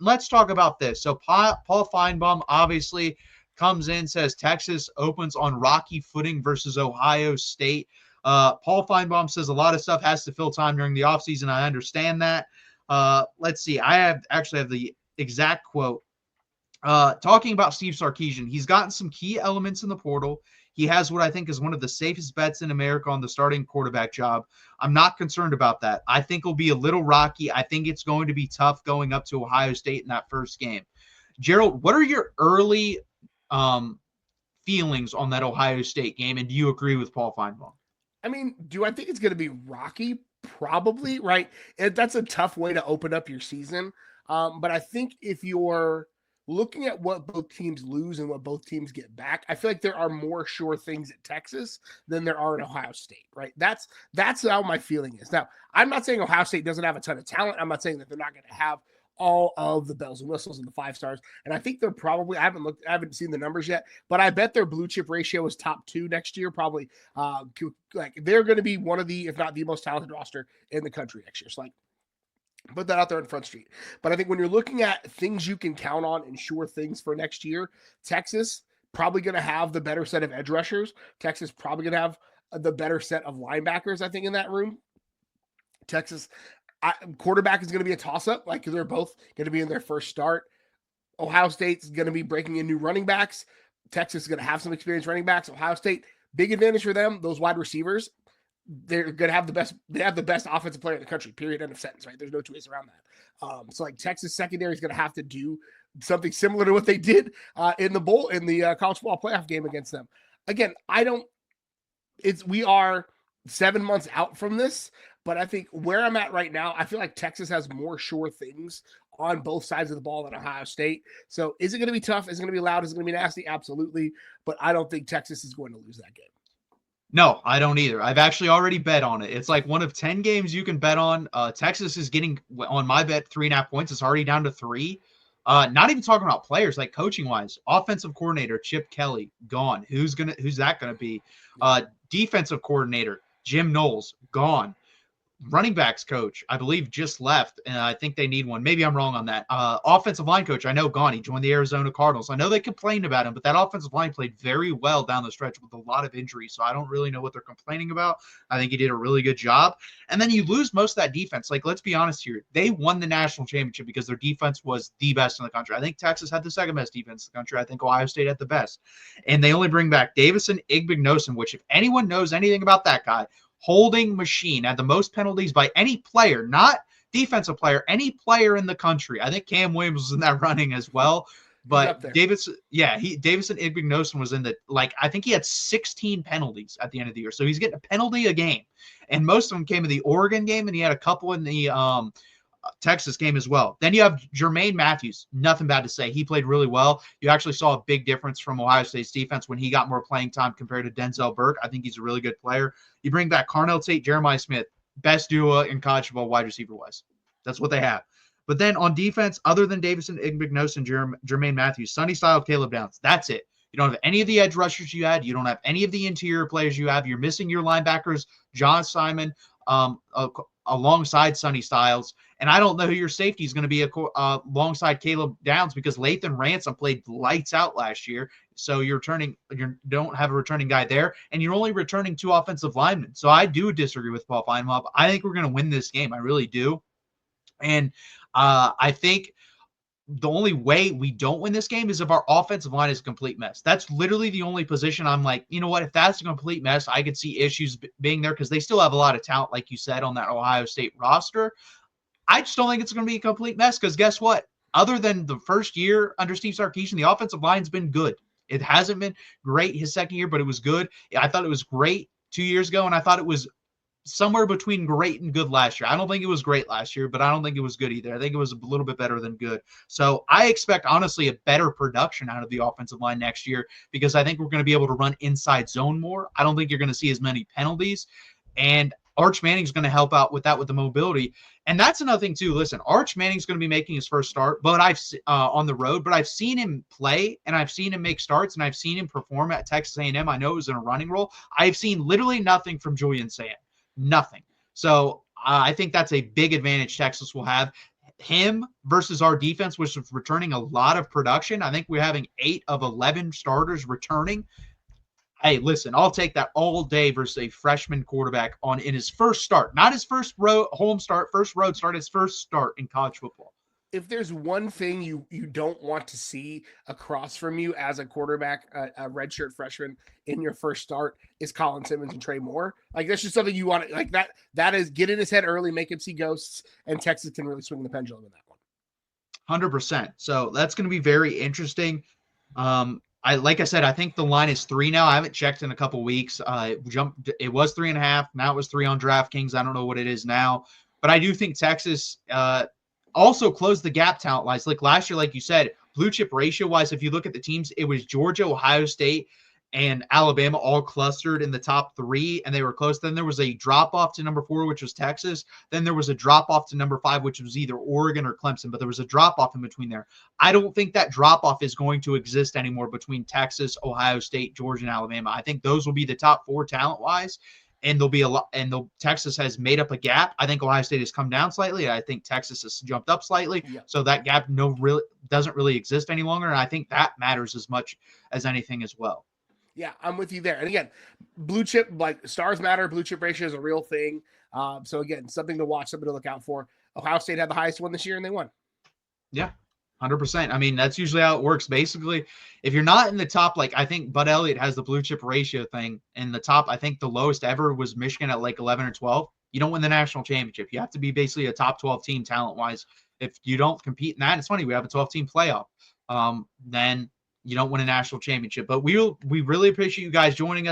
let's talk about this. So Paul Finebaum obviously comes in, says Texas opens on rocky footing versus Ohio State. Paul Finebaum says a lot of stuff has to fill time during the offseason. I understand that. Let's see. I have the exact quote. Talking about Steve Sarkisian, he's gotten some key elements in the portal. He has what I think is one of the safest bets in America on the starting quarterback job. I'm not concerned about that. I think it'll be a little rocky. I think it's going to be tough going up to Ohio State in that first game. Gerald, what are your early feelings on that Ohio State game, and do you agree with Paul Finebaum? I mean, do I think it's going to be rocky? Probably, right? That's a tough way to open up your season. But I think if you're looking at what both teams lose and what both teams get back, I feel like there are more sure things at Texas than there are at Ohio State, right? That's how my feeling is. Now, I'm not saying Ohio State doesn't have a ton of talent. I'm not saying that they're not going to have all of the bells and whistles and the 5 stars. And I think they're probably, I haven't seen the numbers yet, but I bet their blue chip ratio is top 2 next year. Probably like they're going to be one of the, if not the most talented roster in the country next year. So like, put that out there in Front Street. But I think when you're looking at things you can count on and sure things for next year, Texas probably going to have the better set of edge rushers. Texas probably going to have the better set of linebackers, I think, in that room. Texas quarterback is going to be a toss-up, like they're both going to be in their first start. Ohio State's going to be breaking in new running backs. Texas is going to have some experienced running backs. Ohio State, big advantage for them, those wide receivers. They're going to have the best offensive player in the country, period, end of sentence, right? There's no two ways around that. So like Texas secondary is going to have to do something similar to what they did in the college football playoff game against them. Again, we are 7 months out from this, but I think where I'm at right now, I feel like Texas has more sure things on both sides of the ball than Ohio State. So is it going to be tough? Is it going to be loud? Is it going to be nasty? Absolutely. But I don't think Texas is going to lose that game. No, I don't either. I've actually already bet on it. It's like one of 10 games you can bet on. Texas is getting, on my bet, 3.5 points. It's already down to 3. Not even talking about players, like coaching-wise. Offensive coordinator, Chip Kelly, gone. Who's that going to be? Defensive coordinator, Jim Knowles, gone. Running backs coach, I believe, just left, and I think they need one. Maybe I'm wrong on that. Offensive line coach, I know, gone. He joined the Arizona Cardinals. I know they complained about him, but that offensive line played very well down the stretch with a lot of injuries, so I don't really know what they're complaining about. I think he did a really good job. And then you lose most of that defense. Like, let's be honest here. They won the national championship because their defense was the best in the country. I think Texas had the second best defense in the country. I think Ohio State had the best. And they only bring back Davison Igbinosun, which if anyone knows anything about that guy, holding machine, had the most penalties by any player, not defensive player, any player in the country. I think Cam Williams was in that running as well. But Davison Igbinosun was in the, I think he had 16 penalties at the end of the year. So he's getting a penalty a game. And most of them came in the Oregon game, and he had a couple in the Texas game as well. Then you have Jermaine Matthews. Nothing bad to say. He played really well. You actually saw a big difference from Ohio State's defense when he got more playing time compared to Denzel Burke. I think he's a really good player. You bring back Carnell Tate, Jeremiah Smith, best duo in college football wide receiver-wise. That's what they have. But then on defense, other than Davison Igbinosun and Jermaine Matthews, Sonny Style, Caleb Downs. That's it. You don't have any of the edge rushers you had. You don't have any of the interior players you have. You're missing your linebackers, John Simon, alongside Sonny Styles. And I don't know who your safety is going to be alongside Caleb Downs, because Lathan Ransom played lights out last year. So you don't have a returning guy there, and you're only returning 2 offensive linemen. So I do disagree with Paul Finebaum. I think we're going to win this game. I really do. And I think the only way we don't win this game is if our offensive line is a complete mess. That's literally the only position I'm like, you know what, if that's a complete mess, I could see issues being there, because they still have a lot of talent, like you said, on that Ohio State roster. I just don't think it's going to be a complete mess, because guess what? Other than the first year under Steve Sarkisian, the offensive line's been good. It hasn't been great his second year, but it was good. I thought it was great 2 years ago, and I thought it was somewhere between great and good last year. I don't think it was great last year, but I don't think it was good either. I think it was a little bit better than good. So I expect, honestly, a better production out of the offensive line next year, because I think we're going to be able to run inside zone more. I don't think you're going to see as many penalties, and Arch Manning's going to help out with that, with the mobility. And that's another thing too. Listen, Arch Manning's going to be making his first start, but on the road, but I've seen him play, and I've seen him make starts, and I've seen him perform at Texas A&M. I know it was in a running role. I've seen literally nothing from Julian Sand. Nothing. So I think that's a big advantage Texas will have. him versus our defense, which is returning a lot of production. I think we're having 8 of 11 starters returning. Hey, listen, I'll take that all day versus a freshman quarterback in his first start, not his first home start, first road start, his first start in college football. If there's one thing you don't want to see across from you as a quarterback, a redshirt freshman in your first start, is Colin Simmons and Trey Moore. Like, that's just something you want to, like, that is get in his head early, make him see ghosts, and Texas can really swing the pendulum in that one. 100%. So that's going to be very interesting. Like I said, I think the line is 3 now. I haven't checked in a couple weeks. It was 3.5. Now it was 3 on DraftKings. I don't know what it is now, but I do think Texas also closed the gap talent-wise. Like last year, like you said, blue chip ratio-wise, if you look at the teams, it was Georgia, Ohio State, and Alabama all clustered in the top 3, and they were close. Then there was a drop-off to number 4, which was Texas. Then there was a drop-off to number 5, which was either Oregon or Clemson, but there was a drop-off in between there. I don't think that drop-off is going to exist anymore between Texas, Ohio State, Georgia, and Alabama. I think those will be the top 4 talent-wise, and there'll be a lot. And Texas has made up a gap. I think Ohio State has come down slightly. I think Texas has jumped up slightly. Yeah. So that gap doesn't really exist any longer, and I think that matters as much as anything as well. Yeah, I'm with you there. And again, blue chip, like stars matter, blue chip ratio is a real thing. So again, something to watch, something to look out for. Ohio State had the highest one this year, and they won. Yeah, 100%. I mean, that's usually how it works. Basically, if you're not in the top, like I think Bud Elliott has the blue chip ratio thing in the top. I think the lowest ever was Michigan at like 11 or 12. You don't win the national championship. You have to be basically a top 12 team talent-wise. If you don't compete in that, it's funny, we have a 12-team playoff. Then you don't win a national championship. But we really appreciate you guys joining us.